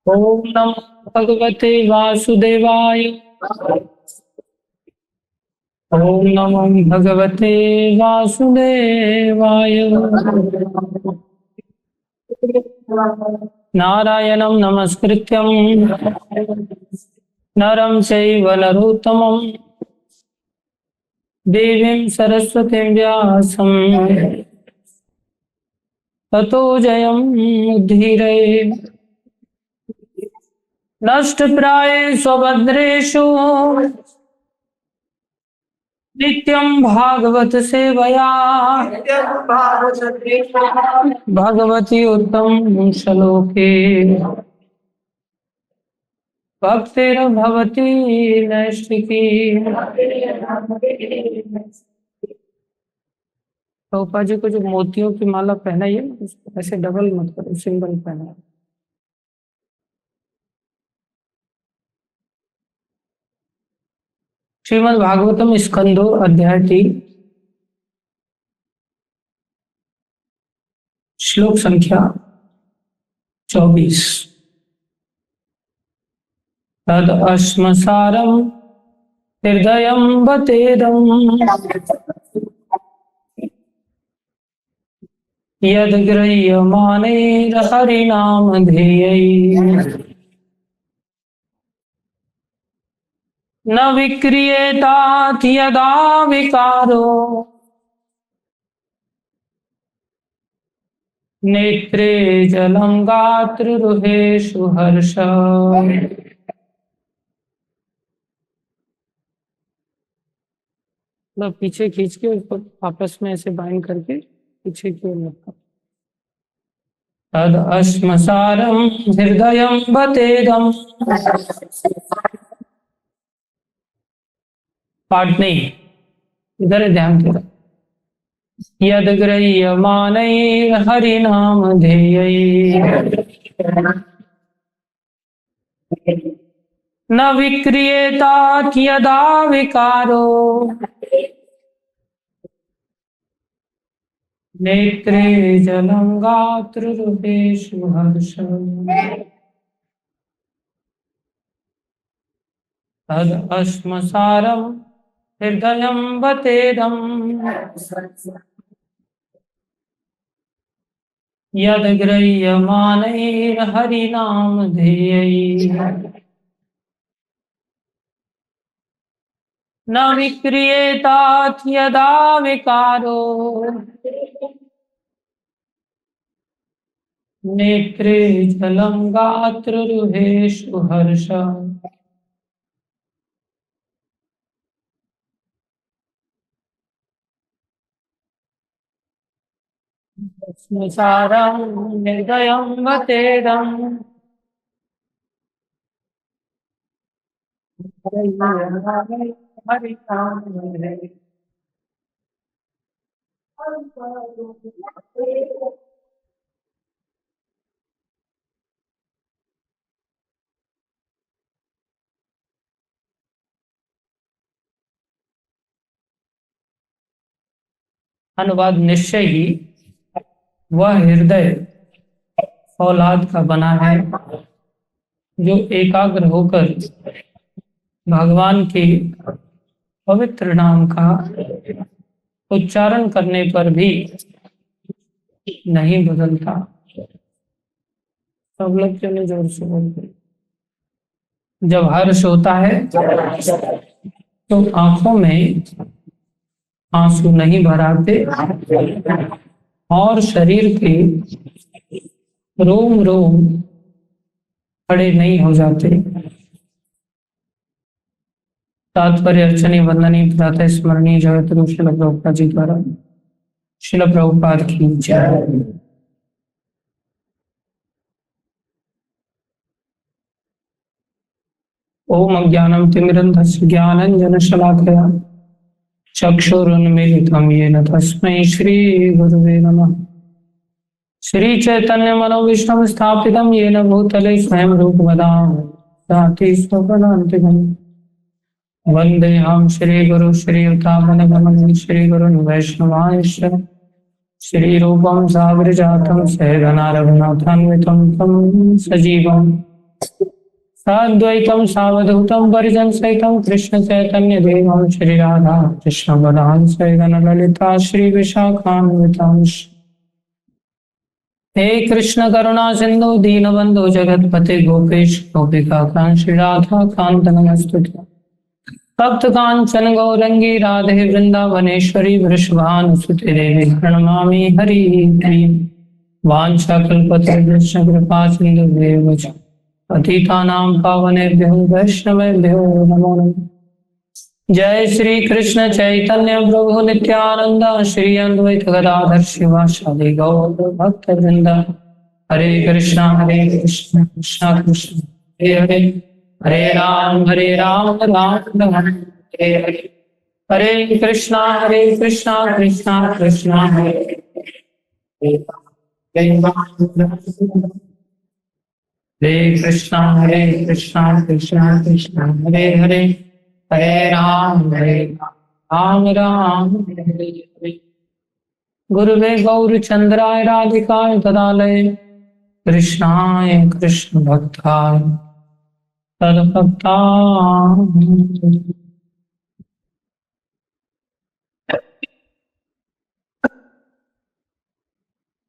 ओम नमो भगवते वासुदेवाय। ओम नमो भगवते वासुदेवाय। नारायणं नमस्कृत्यं नरं चैव नरोत्तमं देवीं सरस्वतीं व्यासं ततो जयमुद्धीरये। नष्टप्रायेषु स्वभद्रेषु नित्यं भागवत सेवया भगवती उत्तम श्लोके भक्तिर्भवती नैष्ठिकी। प्रभुपाद जी को जो मोतियों की माला पहनाई है उसको ऐसे डबल मत करो, सिंगल पहना। श्रीमद् भागवतम स्कंदो अध्याय 3 श्लोक संख्या 24। तद अस्मसारम हृदयं बतेदं यद गृह्यमाणैर् हरिनामधेयैः न विक्रियेतात यदा विकारो नेत्रे जलं गात्रुरुहेषु हर्ष। मतलब पीछे खींच के उसको आपस में ऐसे बाइंड करके पीछे की ओर रखा। तद अस्मसारं हृदयं बतेदं, पाठ नहीं, इधर ध्यान दो। यद गृह्यमाणैर् हरिनामधेयैः न विक्रियेतात यदा विकारो नेत्रे जलं गात्रुरुहेषु हर्ष। तद अस्मसारं हृदयं बतेदं यद गृह्यमाणैर् हरिनामधेयैः न विक्रियेतात यदा विकारो नेत्रे जलं गात्रुरुहेषु हर्ष। स्मसारं हृदयं बतेदं हरिनामधेयैः। अनुवाद निश्चय ही वह हृदय फौलाद का बना है जो एकाग्र होकर भगवान के पवित्र नाम का उच्चारण करने पर भी नहीं बदलता। सब लोग चले जोर से बोलते। जब हर्ष होता है तो आंखों में आंसू नहीं भराते और शरीर के रोम रोम खड़े नहीं हो जाते। तात्पर्य अर्चनी वंदनी प्रातः स्मरणीय जगत रूप शिल प्रभुपाद जी द्वारा। शिल प्रभुपाद की जय। ओम अज्ञानं तिमिरन्धस्य ज्ञानाञ्जनशलाकया चक्षुरुन्मीलितं येन तस्मै श्री गुरुवे नमः। श्री चैतन्य मनोविष्णु स्थापितं येन भूतले स्वयं रूपमदा साति स्वपदान्तिकम्। वन्देऽहं श्रीगुरु श्रीयुतापनगमनं श्रीगुरुन् वैष्णवांश्च श्रीरूपं साग्रजातं सहगना रघुनाथान्वितं तं सजीवं साद्वैतम सावधूतम परिजन सहितम कृष्ण चैतन्य देवम श्री राधा कृष्ण बलहंस गण ललिता श्री विशाखान्वितांश। हे कृष्ण करुणा सिंधु दीनबंधु जगतपते गोपेश गोपिका कांत श्री राधा कांत नमस्तुते। भक्त कांचन गौरंगी राधे वृंदावनेश्वरी वृषभानुसुते देवी प्रणमामि हरि हरि। वाञ्छाकल्पतरुभ्यश्च कृपा सिन्धुभ्येव च पतितानां पावनेभ्यो वैष्णवेभ्यो नमो नमः। जय श्री कृष्ण चैतन्य प्रभु नित्यानंद श्री अद्वैत गदाधर शिवासादि गौर भक्त वृंद। हरे कृष्ण कृष्ण कृष्ण हरे हरे, हरे राम राम राम हरे हरे। हरे कृष्णा कृष्णा कृष्णा हरे हरे। हरे कृष्णा कृष्णा कृष्णा हरे हरे, हरे राम राम हरे हरे। गुरुवे गौरचंद्राय राधिकाय तदालय कृष्णाय कृष्ण भक्ताय तद्भक्ताय।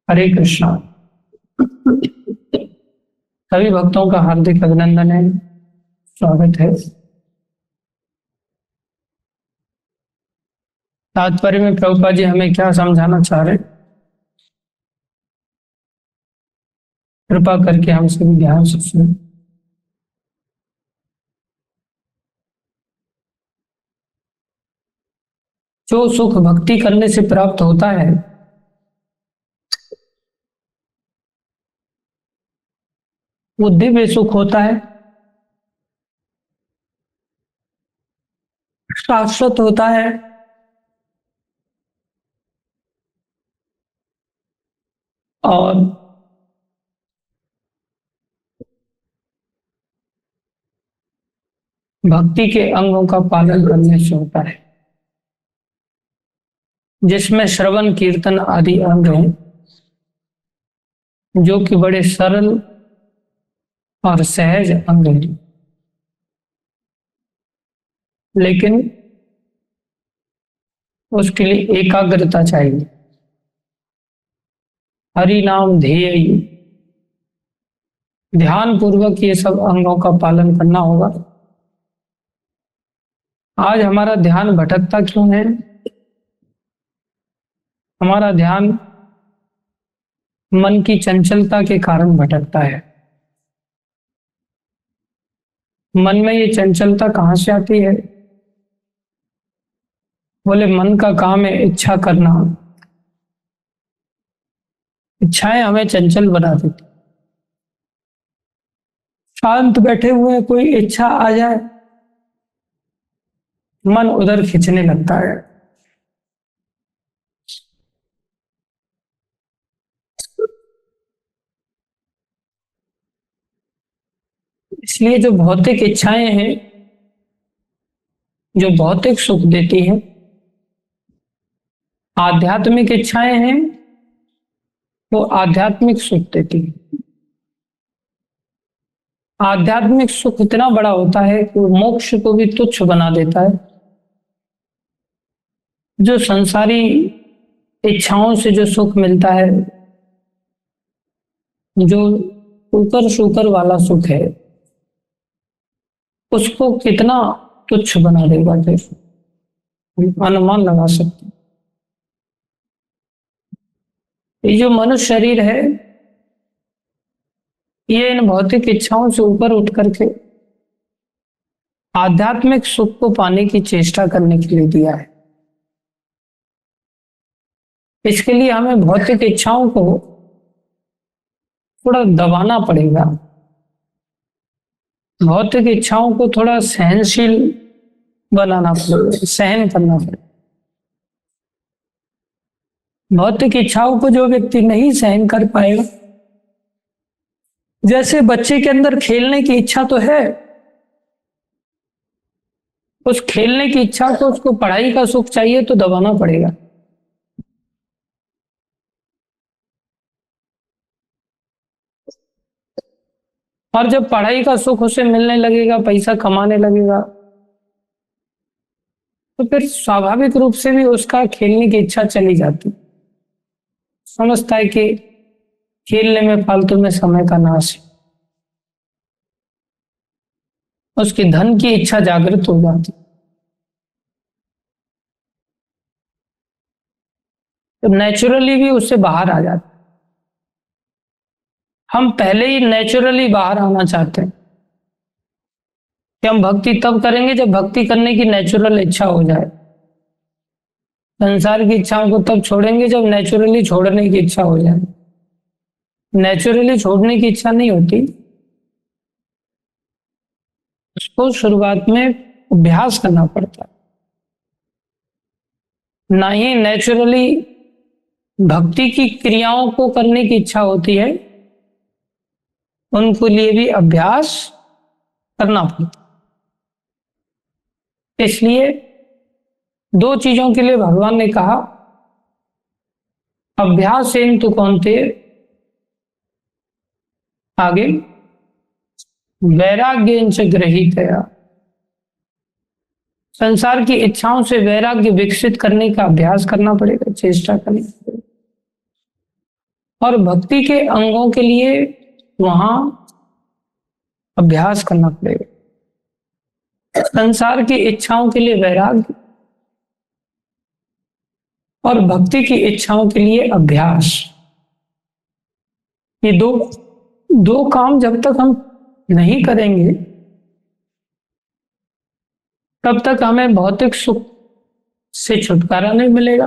हरे कृष्णा। सभी भक्तों का हार्दिक अभिनंदन है, स्वागत है। तात्पर्य में प्रभुपाद जी हमें क्या समझाना चाह रहे, कृपा करके हम सभी ध्यान से सुने। जो सुख भक्ति करने से प्राप्त होता है वो दिव्य सुख होता है, शाश्वत होता है और भक्ति के अंगों का पालन करने से होता है, जिसमें श्रवण कीर्तन आदि अंग हैं जो कि बड़े सरल और सहज अंग हैं, लेकिन उसके लिए एकाग्रता चाहिए। हरि नाम ध्येय, ध्यान पूर्वक ये सब अंगों का पालन करना होगा। आज हमारा ध्यान भटकता क्यों है? हमारा ध्यान मन की चंचलता के कारण भटकता है। मन में ये चंचलता कहां से आती है? बोले मन का काम है इच्छा करना, इच्छाएं हमें चंचल बना देती। शांत बैठे हुए कोई इच्छा आ जाए मन उधर खींचने लगता है। इसलिए जो भौतिक इच्छाएं हैं जो भौतिक सुख देती हैं, आध्यात्मिक इच्छाएं हैं वो आध्यात्मिक सुख देती है। आध्यात्मिक सुख इतना बड़ा होता है कि वो मोक्ष को भी तुच्छ बना देता है। जो संसारी इच्छाओं से जो सुख मिलता है, जो ऊपर सुकर वाला सुख है, उसको कितना तुच्छ बना देगा फिर अनुमान लगा सकते। ये जो मनुष्य शरीर है ये इन भौतिक इच्छाओं से ऊपर उठ करके आध्यात्मिक सुख को पाने की चेष्टा करने के लिए दिया है। इसके लिए हमें भौतिक इच्छाओं को थोड़ा दबाना पड़ेगा, भौतिक इच्छाओं को थोड़ा सहनशील बनाना पड़ेगा, सहन करना पड़ेगा। भौतिक इच्छाओं को जो व्यक्ति नहीं सहन कर पाएगा, जैसे बच्चे के अंदर खेलने की इच्छा तो है, उस खेलने की इच्छा को उसको पढ़ाई का सुख चाहिए तो दबाना पड़ेगा। और जब पढ़ाई का सुख उसे मिलने लगेगा, पैसा कमाने लगेगा, तो फिर स्वाभाविक रूप से भी उसका खेलने की इच्छा चली जाती। समझता है कि खेलने में फालतू में समय का नाश है, उसकी धन की इच्छा जागृत हो जाती। तो नेचुरली भी उससे बाहर आ जाता। हम पहले ही नेचुरली बाहर आना चाहते हैं कि हम भक्ति तब करेंगे जब भक्ति करने की नेचुरल इच्छा हो जाए। संसार की इच्छाओं को तब छोड़ेंगे जब नेचुरली छोड़ने की इच्छा हो जाए। नेचुरली छोड़ने की इच्छा नहीं होती, उसको शुरुआत में अभ्यास करना पड़ता है। ना ही नेचुरली भक्ति की क्रियाओं को करने की इच्छा होती है, उनको लिए भी अभ्यास करना पड़ता है। इसलिए दो चीजों के लिए भगवान ने कहा, अभ्यासेन तु कौन्तेय, आगे वैराग्येन च गृहीतया, संसार की इच्छाओं से वैराग्य विकसित करने का अभ्यास करना पड़ेगा, चेष्टा करनी पड़ेगी। और भक्ति के अंगों के लिए वहां अभ्यास करना पड़ेगा। संसार की इच्छाओं के लिए वैराग्य और भक्ति की इच्छाओं के लिए अभ्यास, ये दो काम जब तक हम नहीं करेंगे तब तक हमें भौतिक सुख से छुटकारा नहीं मिलेगा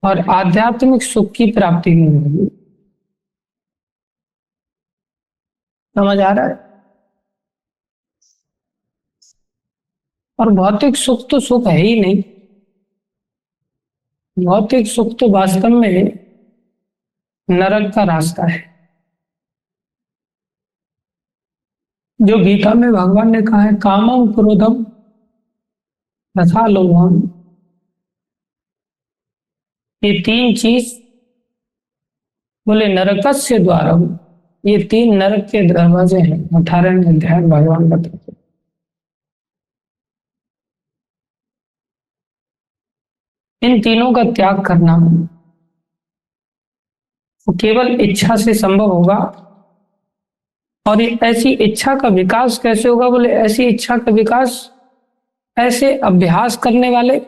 और आध्यात्मिक सुख की प्राप्ति नहीं होगी। समझ आ रहा है? और भौतिक सुख तो सुख है ही नहीं। भौतिक सुख तो वास्तव में नरक का रास्ता है। जो गीता में भगवान ने कहा है, कामम क्रोधम तथा लोभम, ये तीन चीज, बोले नरकस्य द्वारम, ये तीन नरक के दरवाजे हैं। 18वें अध्याय भगवान बताते। इन तीनों का त्याग करना वो केवल इच्छा से संभव होगा। और ये ऐसी इच्छा का विकास कैसे होगा? बोले ऐसी इच्छा का विकास ऐसे अभ्यास करने वाले।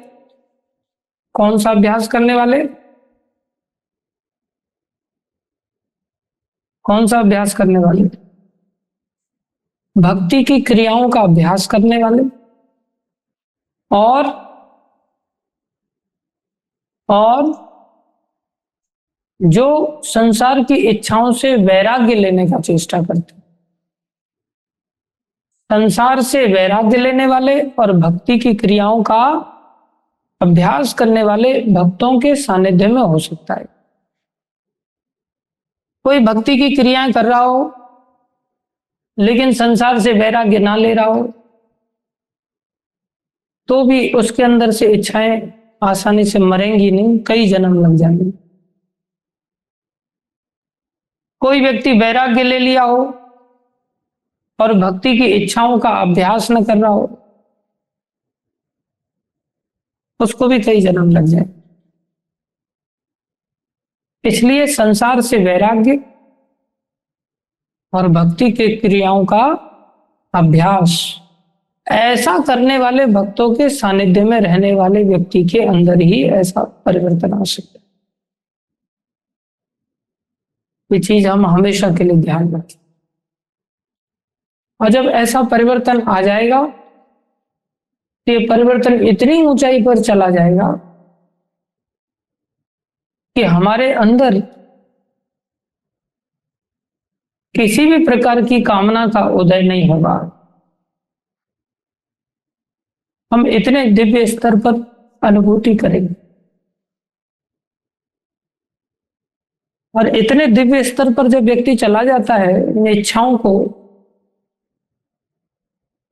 कौन सा अभ्यास करने वाले? कौन सा अभ्यास करने वाले? भक्ति की क्रियाओं का अभ्यास करने वाले और जो संसार की इच्छाओं से वैराग्य लेने का चेष्टा करते। संसार से वैराग्य लेने वाले और भक्ति की क्रियाओं का अभ्यास करने वाले भक्तों के सानिध्य में हो सकता है। कोई भक्ति की क्रियाएं कर रहा हो लेकिन संसार से वैराग्य ना ले रहा हो तो भी उसके अंदर से इच्छाएं आसानी से मरेंगी नहीं, कई जन्म लग जाएंगे। कोई व्यक्ति वैराग्य ले लिया हो और भक्ति की इच्छाओं का अभ्यास न कर रहा हो, उसको भी कई जन्म लग जाए। इसलिए संसार से वैराग्य और भक्ति के क्रियाओं का अभ्यास ऐसा करने वाले भक्तों के सानिध्य में रहने वाले व्यक्ति के अंदर ही ऐसा परिवर्तन आ सकता है। ये चीज हम हमेशा के लिए ध्यान रखें। और जब ऐसा परिवर्तन आ जाएगा तो ये परिवर्तन इतनी ऊंचाई पर चला जाएगा कि हमारे अंदर किसी भी प्रकार की कामना का उदय नहीं होगा। हम इतने दिव्य स्तर पर अनुभूति करेंगे और इतने दिव्य स्तर पर जब व्यक्ति चला जाता है, इन इच्छाओं को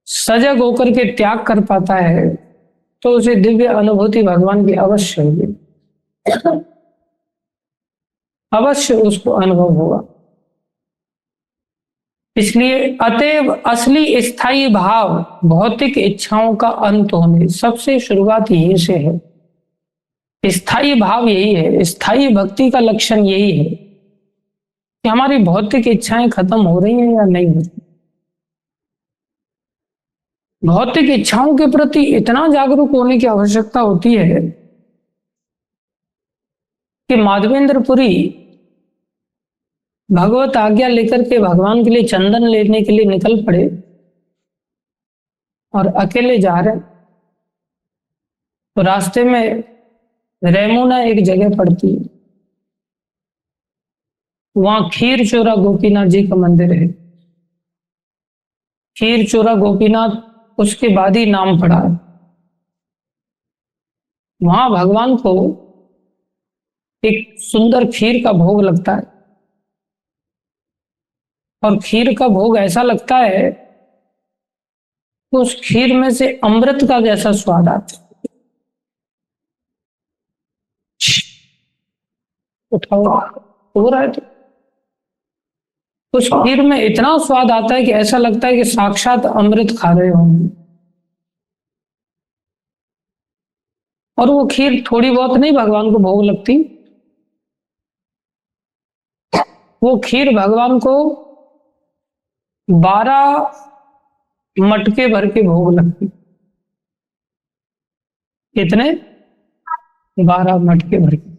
सजग होकर के त्याग कर पाता है, तो उसे दिव्य अनुभूति भगवान की अवश्य होगी, अवश्य उसको अनुभव होगा। इसलिए अतएव असली स्थायी भाव भौतिक इच्छाओं का अंत होने, सबसे शुरुआत यही से है। स्थायी भाव यही है, स्थायी भक्ति का लक्षण यही है कि हमारी भौतिक इच्छाएं खत्म हो रही हैं या नहीं हो रही। भौतिक इच्छाओं के प्रति इतना जागरूक होने की आवश्यकता होती है कि माधवेंद्रपुरी भगवत आज्ञा लेकर के भगवान के लिए चंदन लेने के लिए निकल पड़े और अकेले जा रहे, तो रास्ते में रेमुना एक जगह पड़ती है, वहां खीर चोरा गोपीनाथ जी का मंदिर है। खीर चोरा गोपीनाथ उसके बाद ही नाम पड़ा है। वहां भगवान को एक सुंदर खीर का भोग लगता है और खीर का भोग ऐसा लगता है कि उस खीर में से अमृत का जैसा स्वाद आता है। उठाओ हो रहा है तो उस खीर में इतना स्वाद आता है कि ऐसा लगता है कि साक्षात अमृत खा रहे होंगे। और वो खीर थोड़ी बहुत नहीं भगवान को भोग लगती, वो खीर भगवान को 12 मटके भर के भोग लगती। कितने? 12 मटके भर के।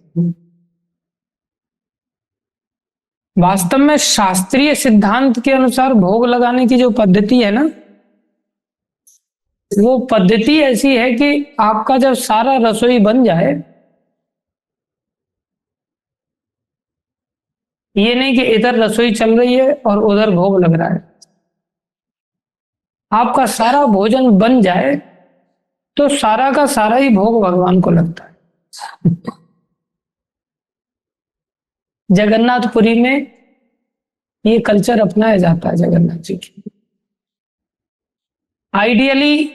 वास्तव में शास्त्रीय सिद्धांत के अनुसार भोग लगाने की जो पद्धति है ना, वो पद्धति ऐसी है कि आपका जब सारा रसोई बन जाए, ये नहीं कि इधर रसोई चल रही है और उधर भोग लग रहा है। आपका सारा भोजन बन जाए तो सारा का सारा ही भोग भगवान को लगता है। जगन्नाथपुरी में ये कल्चर अपनाया जाता है जगन्नाथ जी की। आइडियली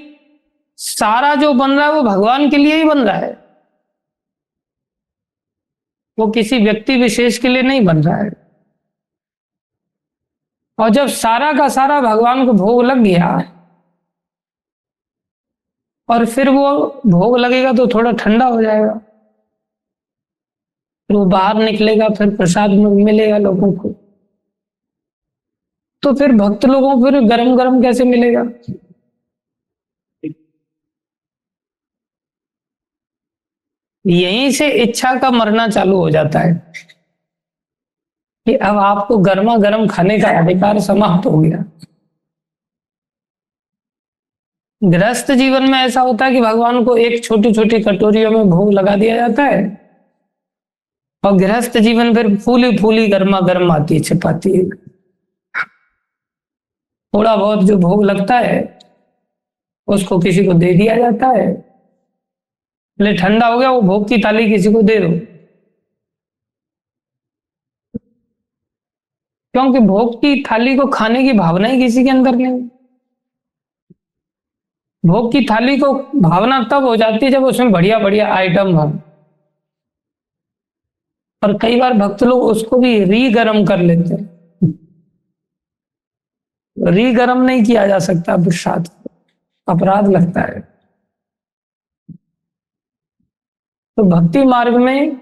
सारा जो बन रहा है वो भगवान के लिए ही बन रहा है, वो किसी व्यक्ति विशेष के लिए नहीं बन रहा है। और जब सारा का सारा भगवान को भोग लग गया और फिर वो भोग लगेगा तो थोड़ा ठंडा हो जाएगा, फिर वो बाहर निकलेगा, फिर प्रसाद मिलेगा लोगों को, तो फिर भक्त लोगों को फिर गरम गरम कैसे मिलेगा? यहीं से इच्छा का मरना चालू हो जाता है कि अब आपको गर्मा गर्म खाने का अधिकार समाप्त हो गया। गृहस्थ जीवन में ऐसा होता है कि भगवान को एक छोटी छोटी कटोरियों में भोग लगा दिया जाता है और गृहस्थ जीवन फिर फूली फूली गर्मा गर्म आती है, छिपाती है। थोड़ा बहुत जो भोग लगता है उसको किसी को दे दिया जाता है, ले ठंडा हो गया, वो भोग की थाली किसी को दे दो, क्योंकि भोग की थाली को खाने की भावना ही किसी के अंदर नहीं। भोग की थाली को भावना तब हो जाती है जब उसमें बढ़िया बढ़िया आइटम हो, और कई बार भक्त लोग उसको भी री गरम कर लेते हैं। री गरम नहीं किया जा सकता प्रसाद, अपराध लगता है। तो भक्ति मार्ग में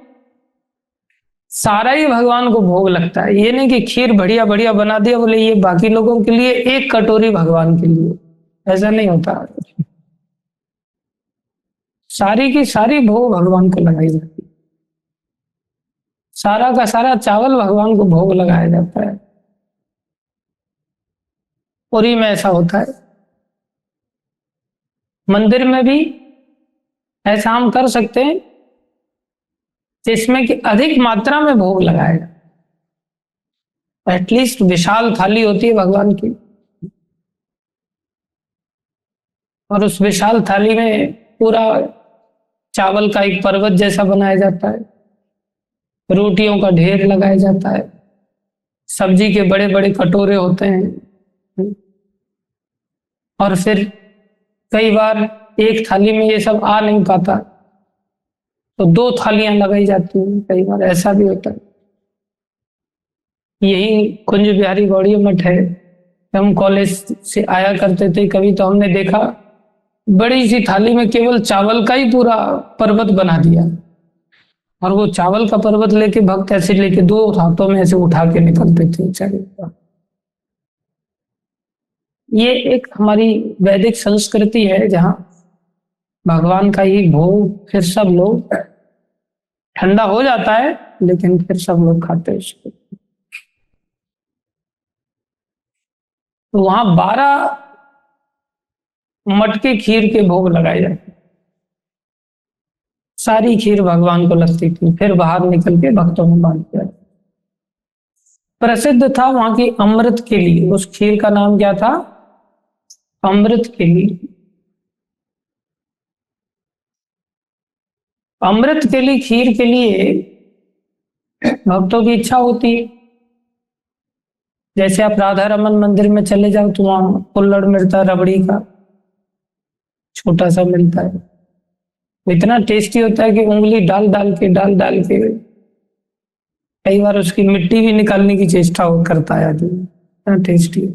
सारा ही भगवान को भोग लगता है। ये नहीं कि खीर बढ़िया बढ़िया बना दिया बोले ये बाकी लोगों के लिए, एक कटोरी भगवान के लिए, ऐसा नहीं होता। सारी की सारी भोग भगवान को लगाई जाती है, सारा का सारा चावल भगवान को भोग लगाया जाता है। पूरी में ऐसा होता है, मंदिर में भी ऐसा हम कर सकते हैं जिसमें कि अधिक मात्रा में भोग लगाएगा। एटलीस्ट विशाल थाली होती है भगवान की, और उस विशाल थाली में पूरा चावल का एक पर्वत जैसा बनाया जाता है, रोटियों का ढेर लगाया जाता है, सब्जी के बड़े बड़े कटोरे होते हैं, और फिर कई बार एक थाली में ये सब आ नहीं पाता तो 2 थालियां लगाई जाती हैं, कई बार ऐसा भी होता है। यही कुंज बिहारी गौड़ीय मठ है, हम कॉलेज से आया करते थे कभी, तो हमने देखा बड़ी सी थाली में केवल चावल का ही पूरा पर्वत बना दिया, और वो चावल का पर्वत लेके भक्त ऐसे लेके दो हाथों में ऐसे उठा के निकलते थे चले। ये एक हमारी वैदिक संस्कृति है जहाँ भगवान का ही भोग फिर सब लोग, ठंडा हो जाता है लेकिन फिर सब लोग खाते हैं उसको। तो वहां 12 मटके खीर के भोग लगाए जाते, सारी खीर भगवान को लगती थी, फिर बाहर निकल के भक्तों में बांट दिया। प्रसिद्ध था वहां की अमृत के लिए, उस खीर का नाम क्या था? अमृत के लिए। अमृत के लिए, खीर के लिए भक्तों की इच्छा होती है। जैसे आप राधा रमन मंदिर में चले जाओ तो वहां कुल्हड़ मिलता है, रबड़ी का छोटा सा मिलता है, इतना टेस्टी होता है कि उंगली डाल डाल के कई बार उसकी मिट्टी भी निकालने की चेष्टा करता है आदमी, इतना टेस्टी।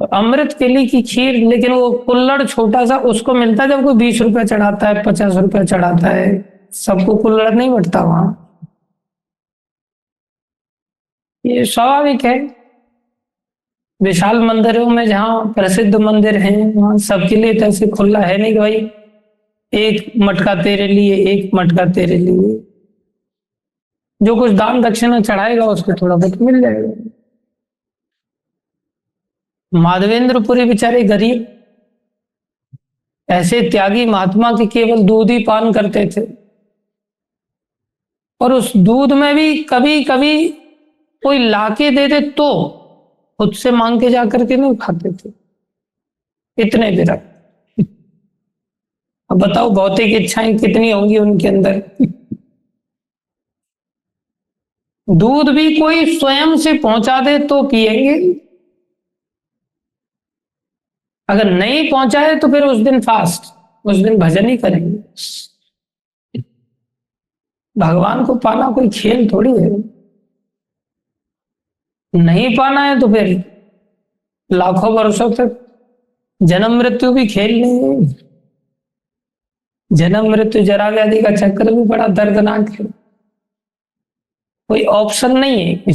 तो अमृत केली की खीर, लेकिन वो कुल्हड़ छोटा सा उसको मिलता है जब कोई 20 रुपया चढ़ाता है, 50 रुपया चढ़ाता है, सबको कुल्हड़ नहीं बटता वहां। ये स्वाभाविक है, विशाल मंदिरों में जहाँ प्रसिद्ध मंदिर हैं वहां सबके लिए तो ऐसे खुला है नहीं कि भाई एक मटका तेरे लिए, एक मटका तेरे लिए। जो कुछ दान दक्षिणा चढ़ाएगा उसको थोड़ा बहुत मिल जाएगा। माधवेंद्रपुरी बेचारे गरीब, ऐसे त्यागी महात्मा के केवल दूध ही पान करते थे, और उस दूध में भी कभी कभी कोई लाके दे दे तो खुद से मांग के जाकर के नहीं खाते थे, इतने विरक्त। अब बताओ भौतिक इच्छाएं कितनी होंगी उनके अंदर। दूध भी कोई स्वयं से पहुंचा दे तो पिएंगे, अगर नहीं पहुंचाए तो फिर उस दिन फास्ट, उस दिन भजन ही करेंगे। भगवान को पाना कोई खेल थोड़ी है, नहीं पाना है तो फिर लाखों वर्षों तक जन्म मृत्यु भी खेल नहीं है। जन्म मृत्यु जरा व्याधि का चक्र भी बड़ा दर्दनाक है, कोई ऑप्शन नहीं है।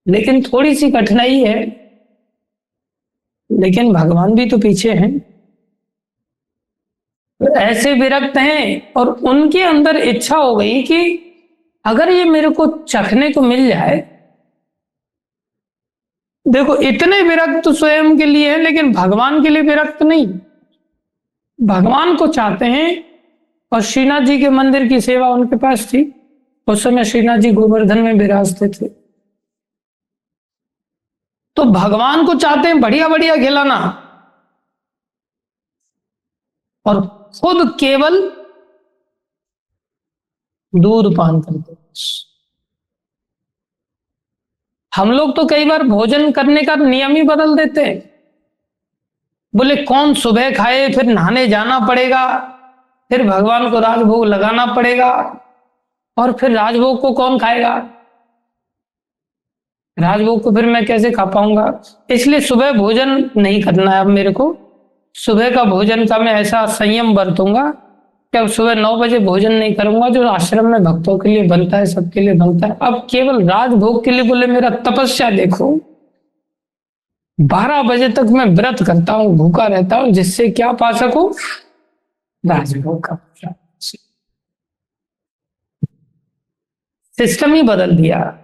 लेकिन थोड़ी सी कठिनाई है, लेकिन भगवान भी तो पीछे हैं। तो ऐसे विरक्त हैं और उनके अंदर इच्छा हो गई कि अगर ये मेरे को चखने को मिल जाए। देखो इतने विरक्त तो स्वयं के लिए है, लेकिन भगवान के लिए विरक्त नहीं, भगवान को चाहते हैं। और श्रीनाथ जी के मंदिर की सेवा उनके पास थी, उस समय श्रीनाथ जी गोवर्धन में विराजते थे, तो भगवान को चाहते हैं बढ़िया बढ़िया खिलाना, और खुद केवल दूध पान करते। हम लोग तो कई बार भोजन करने का नियम ही बदल देते हैं, बोले कौन सुबह खाए, फिर नहाने जाना पड़ेगा, फिर भगवान को राजभोग लगाना पड़ेगा, और फिर राजभोग को कौन खाएगा, राजभोग को फिर मैं कैसे खा पाऊंगा। इसलिए सुबह भोजन नहीं करना है अब मेरे को। सुबह का भोजन का मैं ऐसा संयम बरतूंगा कि अब सुबह 9 बजे भोजन नहीं करूंगा, जो आश्रम में भक्तों के लिए बनता है सबके लिए बनता है। अब केवल राजभोग के लिए बोले मेरा तपस्या देखो, 12 बजे तक मैं व्रत करता हूँ, भूखा रहता हूँ, जिससे क्या पा सकूं, राजभोग का। सिस्टम ही बदल दिया।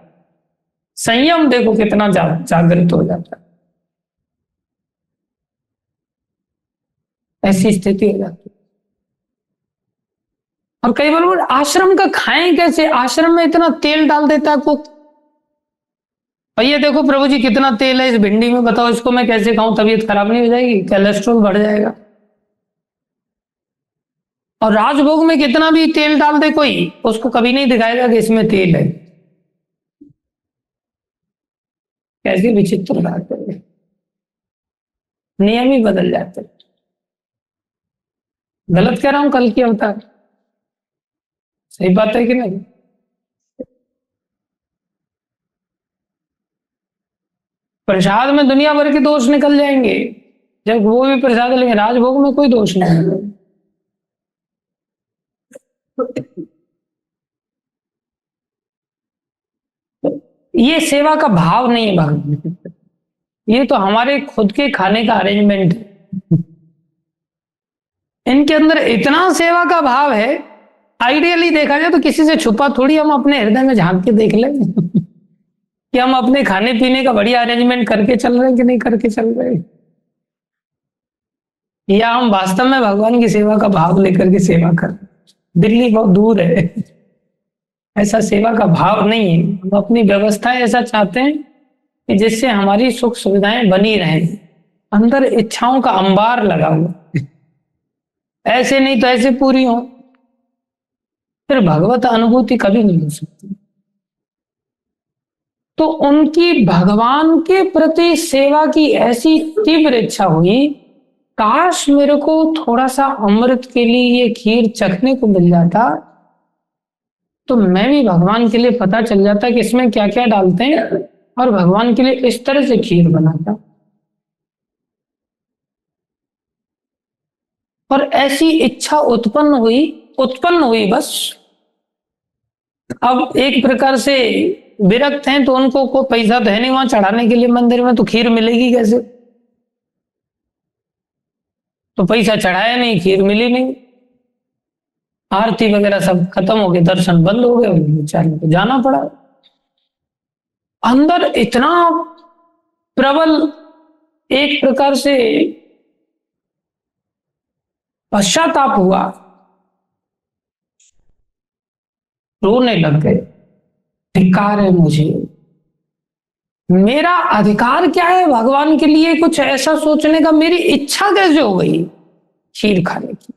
संयम देखो कितना जागृत हो जाता है, ऐसी स्थिति हो जाती है। और कई बार आश्रम का खाएं कैसे, आश्रम में इतना तेल डाल देता है कुक, और ये देखो प्रभु जी कितना तेल है इस भिंडी में, बताओ इसको मैं कैसे खाऊं, तबीयत खराब नहीं हो जाएगी, कोलेस्ट्रॉल बढ़ जाएगा। और राजभोग में कितना भी तेल डाल दे कोई, उसको कभी नहीं दिखाएगा कि इसमें तेल है। कैसी विचित्र बात है, नियम ही बदल जाते। गलत कह रहा हूं कल की अवतार, सही बात है कि नहीं? प्रसाद में दुनिया भर के दोष निकल जाएंगे, जब वो भी प्रसाद लेंगे। राजभोग में कोई दोष नहीं है। ये सेवा का भाव नहीं है भगवान, ये तो हमारे खुद के खाने का अरेंजमेंट है। इनके अंदर इतना सेवा का भाव है, आइडियली देखा जाए तो किसी से छुपा थोड़ी, हम अपने हृदय में झांक के देख लें कि हम अपने खाने पीने का बढ़िया अरेंजमेंट करके चल रहे हैं कि नहीं करके चल रहे हैं, या हम वास्तव में भगवान की सेवा का भाव लेकर के सेवा कर। दिल्ली बहुत दूर है, ऐसा सेवा का भाव नहीं है। हम अपनी व्यवस्था ऐसा चाहते हैं कि जिससे हमारी सुख सुविधाएं बनी रहें, अंदर इच्छाओं का अंबार लगा हुआ, ऐसे नहीं तो ऐसे पूरी हो, फिर भगवत अनुभूति कभी नहीं हो सकती। तो उनकी भगवान के प्रति सेवा की ऐसी तीव्र इच्छा हुई, काश मेरे को थोड़ा सा अमृत के लिए ये खीर चखने को मिल जाता, तो मैं भी भगवान के लिए पता चल जाता कि इसमें क्या क्या डालते हैं, और भगवान के लिए इस तरह से खीर बनाता। और ऐसी इच्छा उत्पन्न हुई बस। अब एक प्रकार से विरक्त हैं तो उनको कोई पैसा तो है नहीं वहां चढ़ाने के लिए मंदिर में, तो खीर मिलेगी कैसे? तो पैसा चढ़ाया नहीं, खीर मिली नहीं, आरती वगैरह सब खत्म हो गए, दर्शन बंद हो गए, बेचारे को जाना पड़ा। अंदर इतना प्रबल एक प्रकार से पश्चाताप हुआ, रोने लग गए। धिक्कार है मुझे, मेरा अधिकार क्या है भगवान के लिए कुछ ऐसा सोचने का? मेरी इच्छा कैसे हो गई खीर खाने की?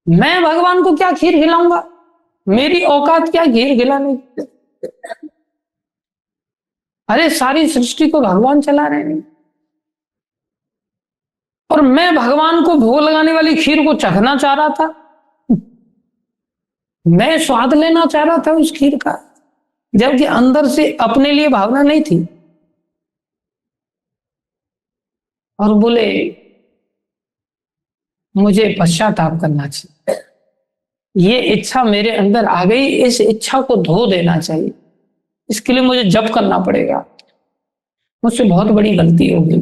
मैं भगवान को क्या खीर खिलाऊंगा? मेरी औकात क्या खीर खिलाने की? अरे सारी सृष्टि को भगवान चला रहे हैं, और मैं भगवान को भोग लगाने वाली खीर को चखना चाह रहा था, मैं स्वाद लेना चाह रहा था उस खीर का, जबकि अंदर से अपने लिए भावना नहीं थी। और बोले मुझे पश्चाताप करना चाहिए, ये इच्छा मेरे अंदर आ गई, इस इच्छा को धो देना चाहिए, इसके लिए मुझे जप करना पड़ेगा, मुझसे बहुत बड़ी गलती हो गई।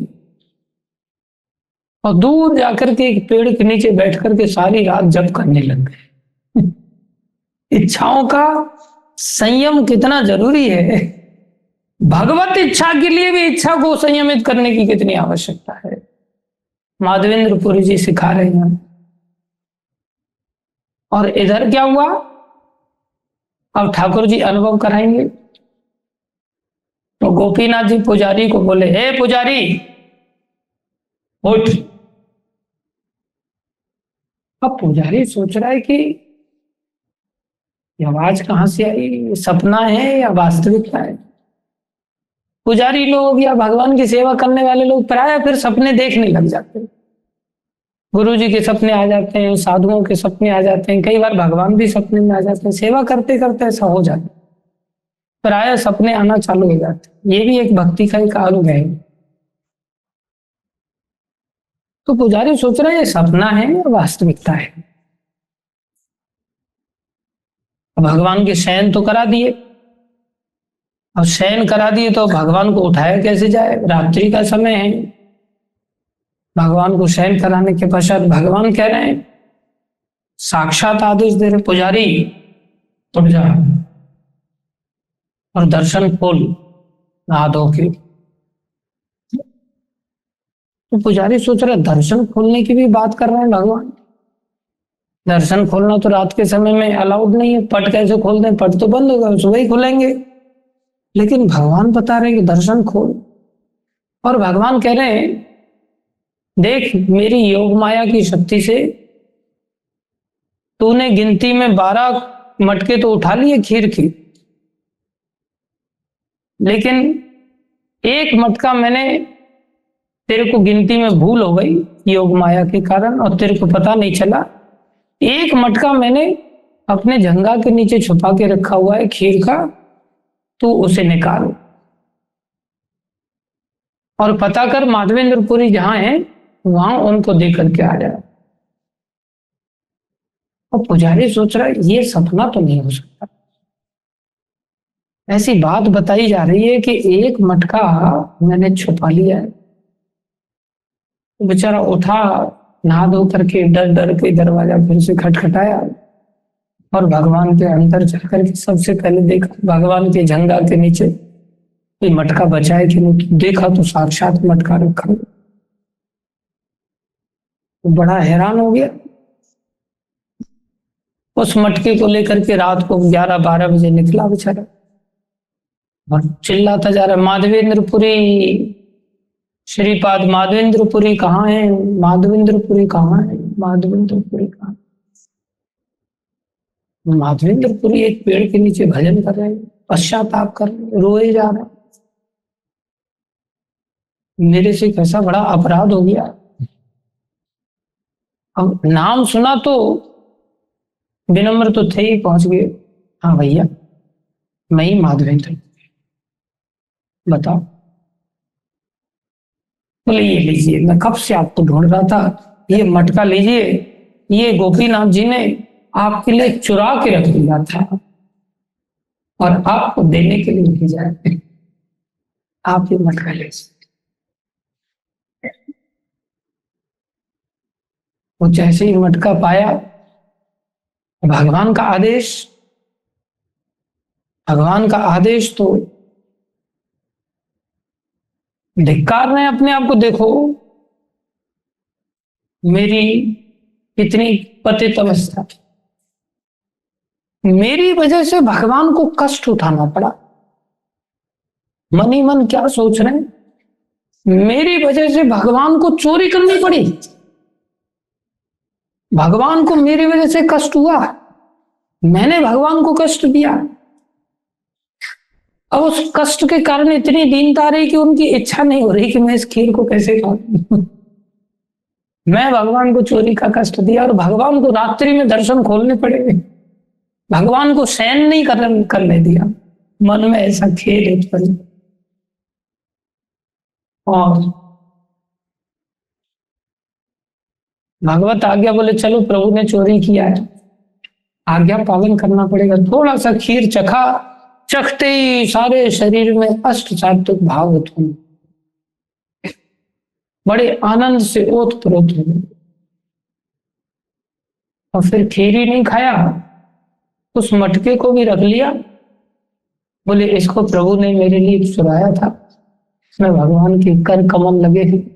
और दूर जाकर के एक पेड़ के नीचे बैठ करके सारी रात जप करने लग गए। इच्छाओं का संयम कितना जरूरी है, भगवत इच्छा के लिए भी इच्छा को संयमित करने की कितनी आवश्यकता है, माधवेंद्र पुरी जी सिखा रहे हैं। और इधर क्या हुआ, अब ठाकुर जी अनुभव कराएंगे। तो गोपीनाथ जी पुजारी को बोले, हे पुजारी उठ। अब पुजारी सोच रहा है कि ये आवाज कहां से आई, सपना है या वास्तविकता है? पुजारी लोग या भगवान की सेवा करने वाले लोग प्राय फिर सपने देखने लग जाते हैं। गुरु जी के सपने आ जाते हैं, साधुओं के सपने आ जाते हैं, कई बार भगवान भी सपने में आ जाते हैं। सेवा करते करते ऐसा हो जाता है, प्राय सपने आना चालू हो जाते हैं। ये भी एक भक्ति का एक आरोप है। तो पुजारी सोच रहा है ये सपना है या वास्तविकता है। भगवान के शयन तो करा दिए, और शयन करा दिए तो भगवान को उठाया कैसे जाए, रात्रि का समय है। भगवान को शयन कराने के पश्चात भगवान कह रहे हैं, साक्षात आदेश दे रहे, पुजारी उठ जा और दर्शन खोल नहा धो के। तो पुजारी सोच रहे दर्शन खोलने की भी बात कर रहे हैं भगवान। दर्शन खोलना तो रात के समय में अलाउड नहीं है, पट कैसे खोल दें, पट तो बंद होगा, सुबह ही खुलेंगे। लेकिन भगवान बता रहे हैं कि दर्शन खोल। और भगवान कह रहे हैं, देख मेरी योग माया की शक्ति से तूने गिनती में 12 मटके तो उठा लिए खीर की, लेकिन एक मटका मैंने तेरे को गिनती में भूल हो गई योग माया के कारण, और तेरे को पता नहीं चला। एक मटका मैंने अपने जंघा के नीचे छुपा के रखा हुआ है खीर का, तो उसे निकालो और पता कर माधवेंद्रपुरी जहां है वहां उनको दे करके आ जाए। और पुजारी सोच रहा है ये सपना तो नहीं हो सकता। ऐसी बात बताई जा रही है कि एक मटका मैंने छुपा लिया है। तो बेचारा उठा, नहा धो करके डर डर के दरवाजा फिर से खटखटाया और भगवान के अंदर जाकर के सबसे पहले देखा भगवान के झंडा के नीचे कोई मटका बचा है कि नहीं। देखा तो साक्षात मटका रखा। तो बड़ा हैरान हो गया। उस मटके को लेकर के रात को 11-12 बजे निकला बेचारा और चिल्लाता जा रहा है, माधवेंद्रपुरी, श्रीपाद माधवेंद्रपुरी कहाँ है, माधवेंद्रपुरी कहाँ है, माधवेंद्रपुरी कहाँ। माधवेंद्रपुरी एक पेड़ के नीचे भजन कर रहे हैं, पश्चाताप कर रहे हैं, रोए जा रहे हैं। मेरे से कैसा बड़ा अपराध हो गया। अब नाम सुना तो विनम्र तो थे ही, पहुंच गए। हाँ भैया मैं ही माधवेंद्र, बताओ। बोले ये लीजिए, मैं कब से आपको ढूंढ रहा था, ये मटका लीजिए, ये गोपीनाथ जी ने आपके लिए चुरा के रख दिया था और आपको देने के लिए भेजा है, आप ये मटका लीजिए। वो जैसे ही मटका पाया, भगवान का आदेश, भगवान का आदेश तो धिक्कार रहे अपने आप को। देखो मेरी कितनी पतित अवस्था, मेरी वजह से भगवान को कष्ट उठाना पड़ा। मन ही मन क्या सोच रहे हैं, मेरी वजह से भगवान को चोरी करनी पड़ी, भगवान को मेरी वजह से कष्ट हुआ, मैंने भगवान को कष्ट दिया। अब उस कष्ट के कारण इतनी दीनता आ रही कि उनकी इच्छा नहीं हो रही कि मैं इस खीर को कैसे खाऊं। मैं भगवान को चोरी का कष्ट दिया और भगवान को रात्रि में दर्शन खोलने पड़े, भगवान को सहन नहीं करने दिया। मन में ऐसा खेद उत्पन्न। और भगवत आज्ञा, बोले चलो प्रभु ने चोरी किया है, आज्ञा पालन करना पड़ेगा। थोड़ा सा खीर चखा, चखते ही सारे शरीर में अष्ट सात्विक भाव उत्पन्न, बड़े आनंद से ओतप्रोत हो गए। और फिर खीर ही नहीं खाया, उस मटके को भी रख लिया। बोले इसको प्रभु ने मेरे लिए चुराया था, इसमें भगवान के कर कमल लगे हैं।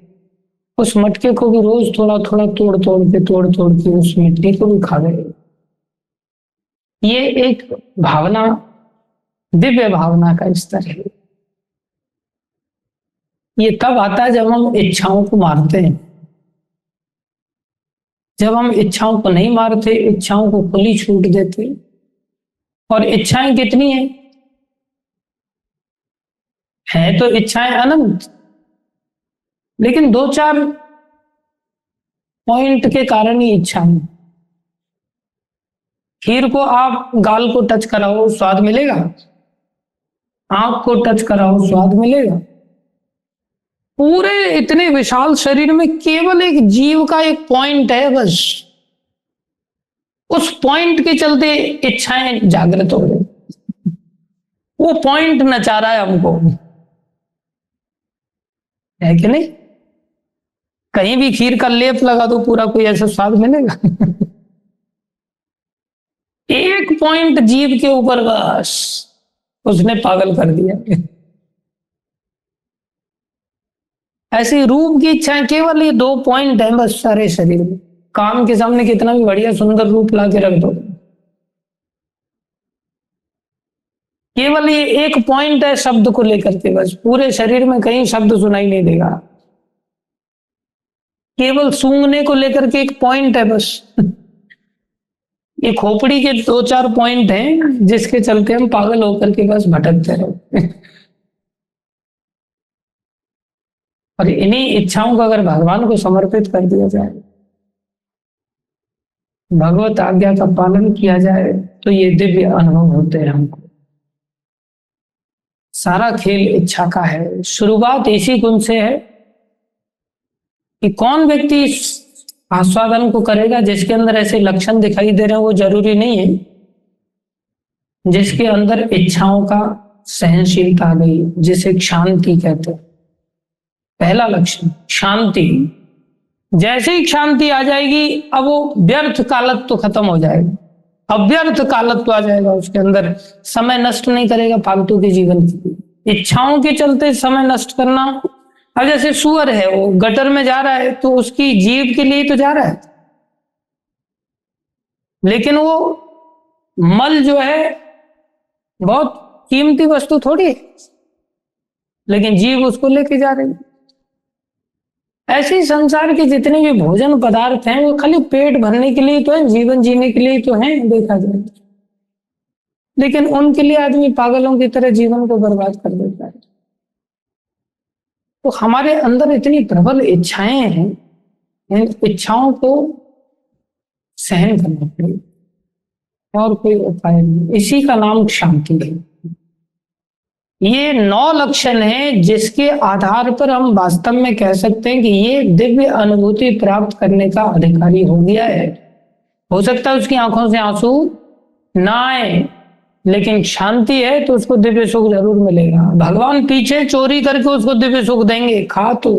उस मटके को भी रोज थोड़ा थोड़ा तोड़ तोड़ के उस मिट्टी को भी खा गए। ये एक भावना, दिव्य भावना का स्तर है। ये तब आता है जब हम इच्छाओं को मारते हैं। जब हम इच्छाओं को नहीं मारते, इच्छाओं को खुली छूट देते। और इच्छाएं कितनी है तो इच्छाएं अनंत, लेकिन 2-4 पॉइंट के कारण ही इच्छाएं। खीर को आप गाल को टच कराओ स्वाद मिलेगा, आंख को टच कराओ स्वाद मिलेगा। पूरे इतने विशाल शरीर में केवल एक जीव का एक पॉइंट है बस, उस पॉइंट के चलते इच्छाएं जागृत हो गई। वो पॉइंट नचा रहा है हमको, है कि नहीं। कहीं भी खीर का लेप लगा दो पूरा कोई ऐसा स्वाद मिलेगा। एक पॉइंट जीव के ऊपर बस उसने पागल कर दिया। ऐसी रूप की इच्छाएं केवल ये 2 पॉइंट है बस सारे शरीर में। काम के सामने कितना भी बढ़िया सुंदर रूप ला के रख दो, केवल ये एक पॉइंट है शब्द को लेकर के, बस पूरे शरीर में कहीं शब्द सुनाई नहीं देगा। केवल सूंघने को लेकर के एक पॉइंट है बस। ये खोपड़ी के 2-4 पॉइंट हैं जिसके चलते हम पागल होकर के बस भटकते रहे। और इन्हीं इच्छाओं को अगर भगवान को समर्पित कर दिया जाए, भगवत आज्ञा का पालन किया जाए, तो ये दिव्य अनुभव होते हैं हमको। सारा खेल इच्छा का है। शुरुआत इसी गुण से है कि कौन व्यक्ति इस आस्वादन को करेगा। जिसके अंदर ऐसे लक्षण दिखाई दे रहे हैं वो जरूरी नहीं है जिसके अंदर इच्छाओं का सहनशीलता आ गई, जिसे शांति कहते हैं। पहला लक्षण शांति। जैसे ही शांति आ जाएगी अब वो व्यर्थ कालत्व तो खत्म हो जाएगा, अव्यर्थ कालत्व आ जाएगा उसके अंदर। समय नष्ट नहीं करेगा फालतू के जीवन की इच्छाओं के चलते समय नष्ट करना। अब जैसे सुअर है, वो गटर में जा रहा है तो उसकी जीभ के लिए तो जा रहा है, लेकिन वो मल जो है बहुत कीमती वस्तु थोड़ी है, लेकिन जीव उसको लेके जा रही है। ऐसे ही संसार के जितने भी भोजन पदार्थ हैं वो खाली पेट भरने के लिए तो है, जीवन जीने के लिए तो है देखा जाए, लेकिन उनके लिए आदमी पागलों की तरह जीवन को बर्बाद कर देता है। तो हमारे अंदर इतनी प्रबल इच्छाएं हैं, इन इच्छाओं को सहन करना पड़ेगा और कोई उपाय नहीं। इसी का नाम शांति है। ये 9 लक्षण हैं जिसके आधार पर हम वास्तव में कह सकते हैं कि ये दिव्य अनुभूति प्राप्त करने का अधिकारी हो गया है। हो सकता है उसकी आंखों से आंसू ना आए, लेकिन शांति है तो उसको दिव्य सुख जरूर मिलेगा। भगवान पीछे चोरी करके उसको दिव्य सुख देंगे, खा तो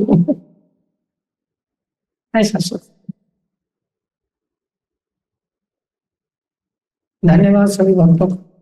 ऐसा सोच। धन्यवाद सभी भक्तों को।